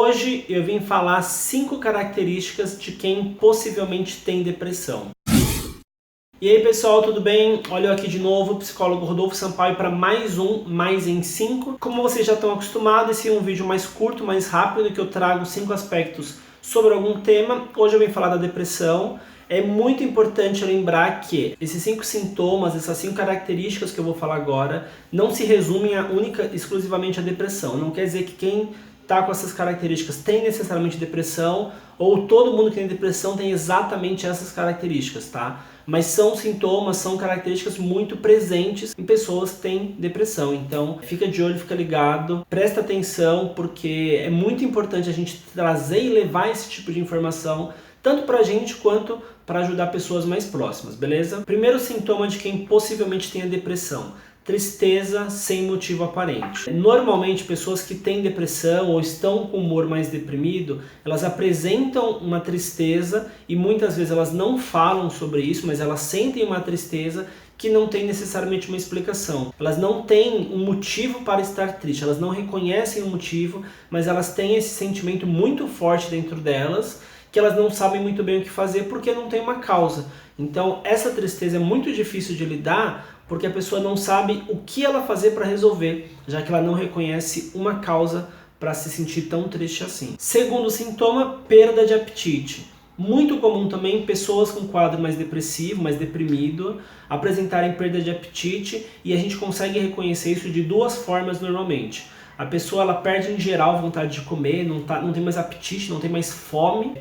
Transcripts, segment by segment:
Hoje eu vim falar 5 características de quem possivelmente tem depressão. E aí pessoal, tudo bem? Olha eu aqui de novo, o psicólogo Rodolfo Sampaio para mais um Mais em 5. Como vocês já estão acostumados, esse é um vídeo mais curto, mais rápido, que eu trago 5 aspectos sobre algum tema. Hoje eu vim falar da depressão. É muito importante lembrar que esses 5 sintomas, essas 5 características que eu vou falar agora, não se resumem exclusivamente à depressão. Não quer dizer que quem está com essas características tem necessariamente depressão, ou todo mundo que tem depressão tem exatamente essas características, tá? Mas são sintomas, são características muito presentes em pessoas que têm depressão. Então, fica de olho, fica ligado, presta atenção, porque é muito importante a gente trazer e levar esse tipo de informação, tanto pra gente quanto para ajudar pessoas mais próximas, beleza? Primeiro sintoma de quem possivelmente tenha depressão: tristeza sem motivo aparente. Normalmente, pessoas que têm depressão ou estão com humor mais deprimido, elas apresentam uma tristeza e muitas vezes elas não falam sobre isso, mas elas sentem uma tristeza que não tem necessariamente uma explicação. Elas não têm um motivo para estar triste, elas não reconhecem o motivo, mas elas têm esse sentimento muito forte dentro delas, que elas não sabem muito bem o que fazer porque não tem uma causa. Então, essa tristeza é muito difícil de lidar porque a pessoa não sabe o que ela fazer para resolver, já que ela não reconhece uma causa para se sentir tão triste assim. Segundo sintoma, perda de apetite. Muito comum também pessoas com quadro mais depressivo, mais deprimido, apresentarem perda de apetite, e a gente consegue reconhecer isso de 2 formas normalmente. A pessoa ela perde em geral vontade de comer, não tem mais apetite, não tem mais fome,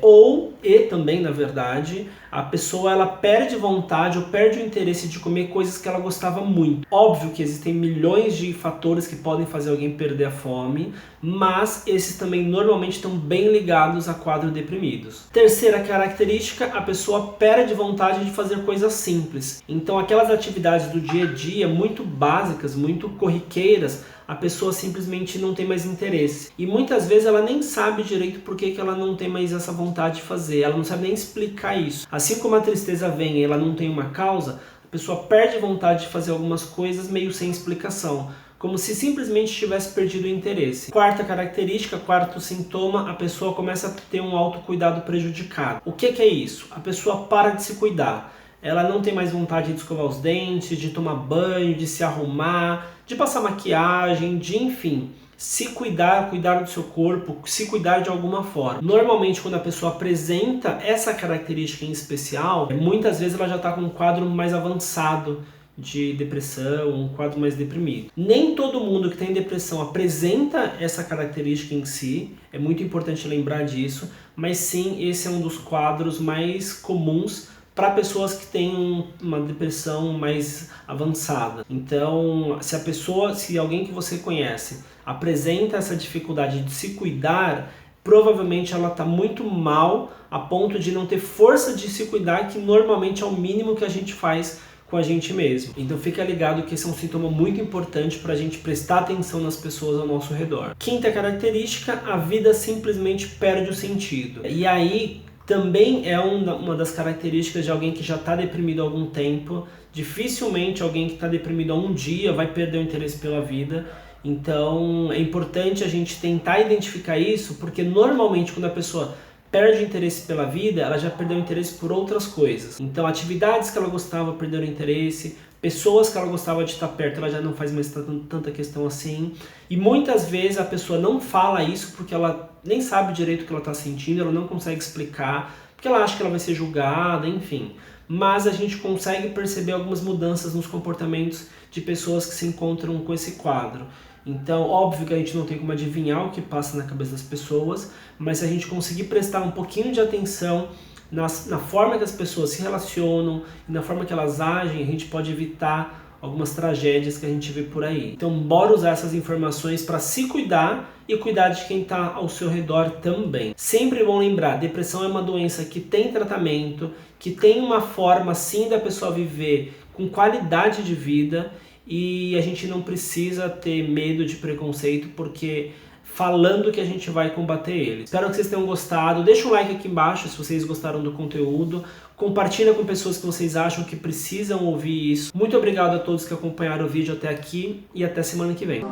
e também, na verdade, a pessoa ela perde vontade ou perde o interesse de comer coisas que ela gostava muito. Óbvio que existem milhões de fatores que podem fazer alguém perder a fome, mas esses também normalmente estão bem ligados a quadros deprimidos. Terceira característica, a pessoa perde vontade de fazer coisas simples. Então aquelas atividades do dia a dia, muito básicas, muito corriqueiras, a pessoa simplesmente não tem mais interesse. E muitas vezes ela nem sabe direito por que ela não tem mais essa vontade de fazer, ela não sabe nem explicar isso. Assim como a tristeza vem e ela não tem uma causa, a pessoa perde vontade de fazer algumas coisas meio sem explicação, como se simplesmente tivesse perdido o interesse. Quarta característica, quarto sintoma, a pessoa começa a ter um autocuidado prejudicado. O que é isso? A pessoa para de se cuidar. Ela não tem mais vontade de escovar os dentes, de tomar banho, de se arrumar, de passar maquiagem, enfim, se cuidar do seu corpo, se cuidar de alguma forma. Normalmente, quando a pessoa apresenta essa característica em especial, muitas vezes ela já está com um quadro mais avançado de depressão, um quadro mais deprimido. Nem todo mundo que tem depressão apresenta essa característica em si, é muito importante lembrar disso, mas sim, esse é um dos quadros mais comuns para pessoas que têm uma depressão mais avançada. Então, se alguém que você conhece apresenta essa dificuldade de se cuidar, provavelmente ela está muito mal a ponto de não ter força de se cuidar, que normalmente é o mínimo que a gente faz com a gente mesmo. Então fica ligado que esse é um sintoma muito importante para a gente prestar atenção nas pessoas ao nosso redor. Quinta característica, a vida simplesmente perde o sentido. E aí também é uma das características de alguém que já está deprimido há algum tempo. Dificilmente alguém que está deprimido há um dia vai perder o interesse pela vida. Então é importante a gente tentar identificar isso, porque normalmente quando a pessoa perde o interesse pela vida, ela já perdeu o interesse por outras coisas. Então atividades que ela gostava perderam o interesse, pessoas que ela gostava de estar perto, ela já não faz mais tanta questão assim. E muitas vezes a pessoa não fala isso porque ela nem sabe direito o que ela está sentindo, ela não consegue explicar, porque ela acha que ela vai ser julgada, enfim. Mas a gente consegue perceber algumas mudanças nos comportamentos de pessoas que se encontram com esse quadro. Então, óbvio que a gente não tem como adivinhar o que passa na cabeça das pessoas, mas se a gente conseguir prestar um pouquinho de atenção na forma que as pessoas se relacionam e na forma que elas agem, a gente pode evitar algumas tragédias que a gente vê por aí. Então, bora usar essas informações para se cuidar e cuidar de quem está ao seu redor também. Sempre bom lembrar, depressão é uma doença que tem tratamento, que tem uma forma sim da pessoa viver com qualidade de vida, e a gente não precisa ter medo de preconceito, porque falando que a gente vai combater ele. Espero que vocês tenham gostado. Deixa um like aqui embaixo se vocês gostaram do conteúdo. Compartilha com pessoas que vocês acham que precisam ouvir isso. Muito obrigado a todos que acompanharam o vídeo até aqui e até semana que vem.